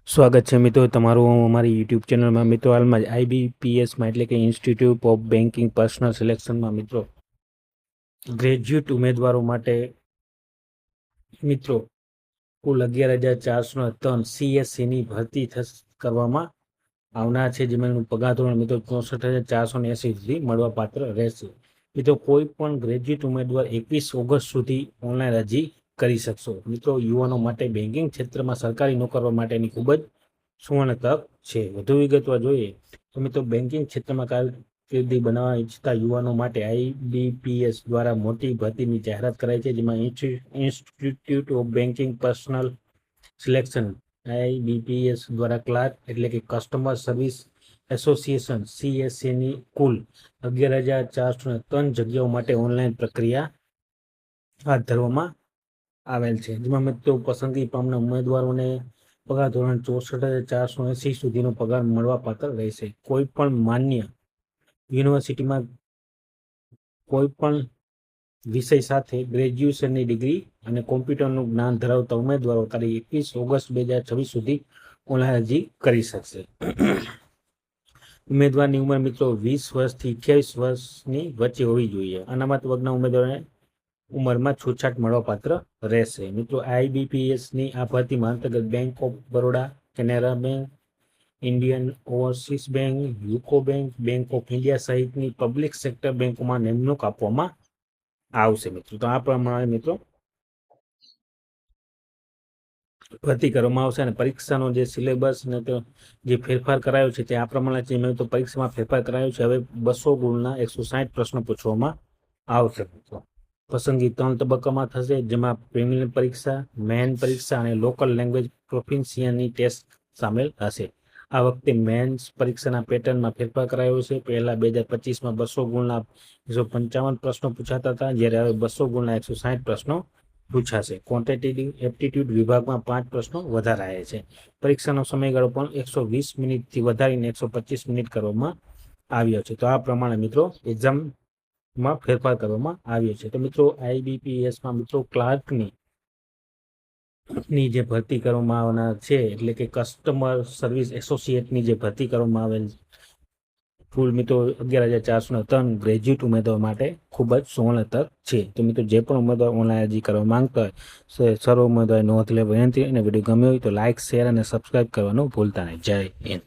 સ્વાગત છે મિત્રો તમારું અમારી યુટ્યુબ ચેનલમાં મિત્રો હાલમાં જ આઈબીપીએસમાં એટલે કે ઇન્સ્ટિટ્યૂટ ઓફ બેન્કિંગ પર્સનલ સિલેક્શનમાં મિત્રો ગ્રેજ્યુએટ ઉમેદવારો માટે મિત્રો કુલ 11,403 સીએસસીની ભરતી કરવામાં આવનાર છે, જેમાં પગાર ધોરણ મિત્રો 64,480 સુધી મળવાપાત્ર રહેશે. મિત્રો કોઈ પણ ગ્રેજ્યુએટ ઉમેદવાર 21 ઓગસ્ટ સુધી ઓનલાઈન અરજી કરી શકશો. મિત્રો યુવાનો માટે બેન્કિંગ ક્ષેત્રમાં સરકારી નોકરીઓ માટેની ખૂબ જ સુવર્ણ તક છે. વધુ વિગતવાર જોઈએ તો મિત્રો બેન્કિંગ ક્ષેત્રમાં કારકિર્દી બનાવવા ઈચ્છતા યુવાનો માટે આઈબીપીએસ દ્વારા મોટી ભરતીની જાહેરાત કરાઈ છે, જેમાં institute of banking personal selection IBPS દ્વારા ક્લાર્ક એટલે કે કસ્ટમર સર્વિસ એસોસિએશન સીએસસીની કુલ 11,403 જગ્યાઓ માટે ઓનલાઈન પ્રક્રિયા હાથ ધરવામાં આવેલ છે, જેમાં મિત્રો પસંદગી પામનાર ઉમેદવારોને પગાર ધોરણ 64,480 સુધીનો પગાર મળવાપાત્ર રહેશે. કોઈ પણ માન્ય યુનિવર્સિટીમાં કોઈ પણ વિષય સાથે ગ્રેજ્યુએશનની ડિગ્રી અને કોમ્પ્યુટરનું જ્ઞાન ધરાવતા ઉમેદવારો તારીખ 21 ઓગસ્ટ 2026 સુધી ઓનલાઈન અરજી કરી શકશે. ઉમેદવારની ઉંમર મિત્રો 20 વર્ષથી 28 વર્ષની વચ્ચે હોવી જોઈએ. અનામત વર્ગના ઉમેદવારોને ઉંમરમાં છૂટછાટ મળવાપાત્ર રહેશે. મિત્રો આઈબીપીએસની આ ભરતીમાં અંતર્ગત bank of Baroda, Canara bank, Indian overseas bank, UCO bank, bank of India સહિતની પબ્લિક સેક્ટર બેંકોમાં નિમણૂક આપવામાં આવશે. મિત્રો તો આ પ્રમાણે મિત્રો ભરતી કરવામાં આવશે અને પરીક્ષાનો જે સિલેબસ અને જે ફેરફાર કરાયો છે તે આ પ્રમાણે છે. મેં તો પરીક્ષામાં ફેરફાર કરાયો છે. હવે 200 ગુણના 160 પ્રશ્નો પૂછવામાં આવશે. મિત્રો પસંદગી 3 તબક્કામાં થશે, જેમાં પ્રિલિમિનરી પરીક્ષા, મેઇન પરીક્ષા અને લોકલ લેંગ્વેજ પ્રોફિશિયન્સી ટેસ્ટ સામેલ હશે. આ વખતે મેન્સ પરીક્ષાના પેટર્નમાં ફેરફાર કરાયો છે. પહેલા 2025માં 200 ગુણના 155 પ્રશ્નો પૂછાતા હતા, જ્યારે હવે 200 ગુણના 160 પ્રશ્નો પૂછાશે. ક્વોન્ટિટેટિવ એપ્ટિટ્યૂડ વિભાગમાં 5 પ્રશ્નો વધારાયા છે. પરીક્ષાનો સમયગાળો પણ 120 મિનિટથી વધારીને 125 મિનિટ કરવામાં આવ્યો છે. તો આ પ્રમાણે મિત્રો એક્ઝામમાં ફેરફાર કરવામાં આવ્યો છે. તો મિત્રો આઈબીપીએસમાં મિત્રો ક્લાર્કની જે ભરતી કરવામાં આવનાર છે, એટલે કે કસ્ટમર સર્વિસ એસોસિએટની જે ભરતી કરવામાં આવેલ કુલ મિત્રો 11,403 ગ્રેજ્યુએટ ઉમેદવારો માટે ખૂબ જ સુવર્ણ તક છે. તો મિત્રો જે પણ ઉમેદવાર ઓનલાઈન અરજી કરવા માંગતા હોય સર્વ ઉમેદવારે નોંધ લેવા વિનંતી. અને વિડીયો ગમ્યો હોય તો લાઇક, શેર અને સબસ્ક્રાઇબ કરવાનું ભૂલતા નહીં. જય હિન્દ.